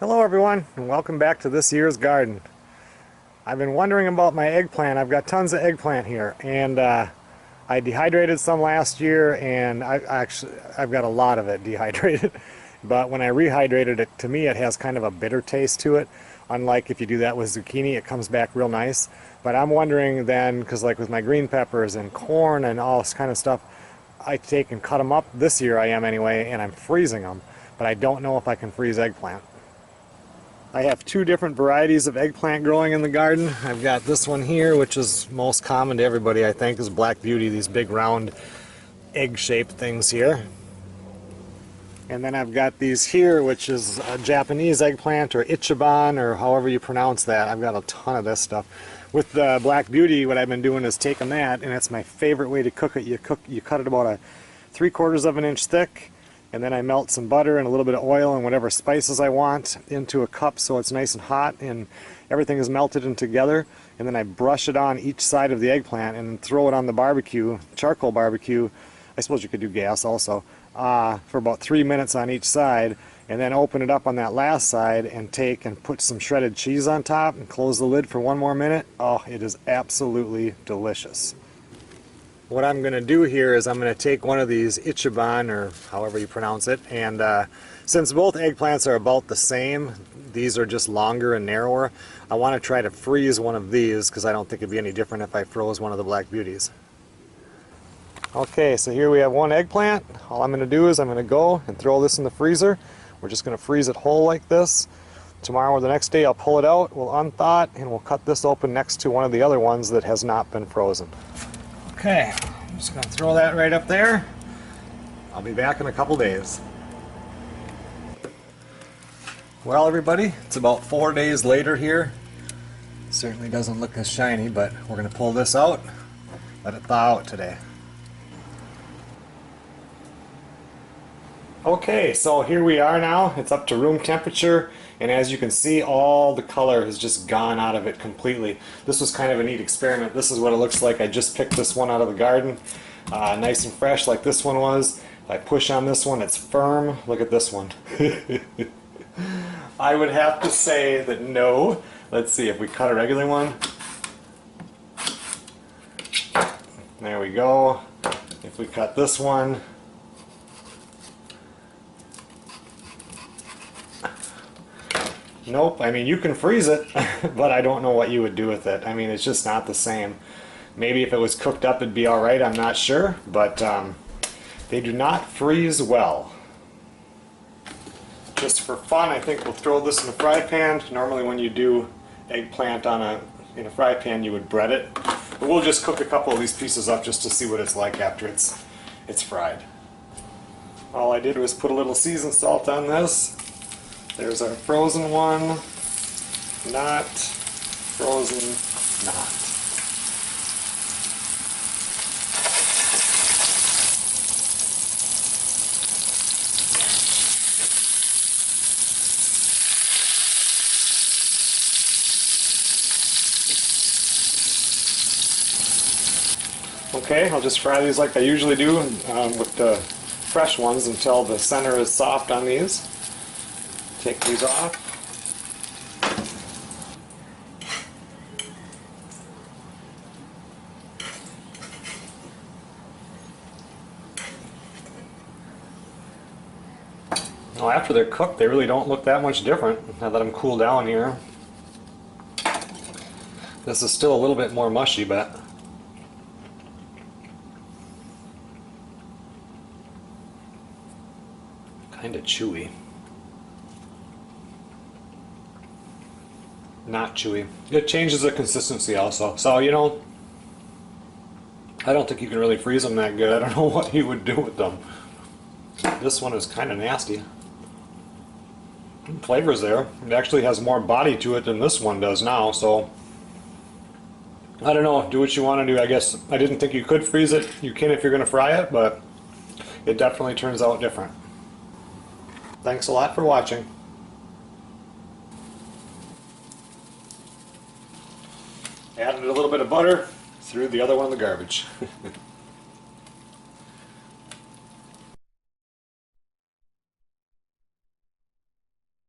Hello everyone, and welcome back to this year's garden. I've been wondering about my eggplant. I've got tons of eggplant here, and I dehydrated some last year, and I've got a lot of it dehydrated. But when I rehydrated it, to me it has kind of a bitter taste to it. Unlike if you do that with zucchini, it comes back real nice. But I'm wondering then, because like with my green peppers and corn and all this kind of stuff, I take and cut them up. This year I am anyway, and I'm freezing them. But I don't know if I can freeze eggplant. I have two different varieties of eggplant growing in the garden. I've got this one here, which is most common to everybody, I think, is Black Beauty, these big round egg-shaped things here. And then I've got these here, which is a Japanese eggplant, or Ichiban, or however you pronounce that. I've got a ton of this stuff. With the Black Beauty, what I've been doing is taking that, and it's my favorite way to cook it. You cut it about a 3/4 of an inch thick, and then I melt some butter and a little bit of oil and whatever spices I want into a cup so it's nice and hot and everything is melted in together. And then I brush it on each side of the eggplant and then throw it on the barbecue, charcoal barbecue. I suppose you could do gas also, for about 3 minutes on each side, and then open it up on that last side and take and put some shredded cheese on top and close the lid for 1 more minute. Oh, it is absolutely delicious. What I'm going to do here is I'm going to take one of these Ichiban, or however you pronounce it, and since both eggplants are about the same, these are just longer and narrower, I want to try to freeze one of these because I don't think it'd be any different if I froze one of the Black Beauties. Okay, so here we have one eggplant. All I'm going to do is I'm going to go and throw this in the freezer. We're just going to freeze it whole like this. Tomorrow or the next day I'll pull it out, we'll unthaw it, and we'll cut this open next to one of the other ones that has not been frozen. Okay, I'm just going to throw that right up there. I'll be back in a couple days. Well everybody, it's about 4 days later here. It certainly doesn't look as shiny, but we're going to pull this out, let it thaw out today. Okay, so here we are now. It's up to room temperature, and as you can see, all the color has just gone out of it completely. This was kind of a neat experiment. This is what it looks like. I just picked this one out of the garden, nice and fresh like this one was. If I push on this one, it's firm. Look at this one. I would have to say that no. Let's see if we cut a regular one. There we go. If we cut this one, nope. I mean, you can freeze it, but I don't know what you would do with it. I mean, it's just not the same. Maybe if it was cooked up it'd be alright, I'm not sure, but they do not freeze well. Just for fun, I think we'll throw this in a fry pan. Normally when you do eggplant in a fry pan, you would bread it. But we'll just cook a couple of these pieces up just to see what it's like after it's fried. All I did was put a little seasoned salt on this. There's our frozen one, not, frozen, not. Okay, I'll just fry these like I usually do with the fresh ones until the center is soft on these. Take these off. Well, after they're cooked, they really don't look that much different. I let them cool down here. This is still a little bit more mushy, but kind of chewy. Not chewy. It changes the consistency also. So, you know, I don't think you can really freeze them that good. I don't know what you would do with them. This one is kind of nasty. Flavor's there. It actually has more body to it than this one does now, so I don't know. Do what you want to do, I guess. I didn't think you could freeze it. You can if you're going to fry it, but it definitely turns out different. Thanks a lot for watching. Added a little bit of butter, threw the other one in the garbage.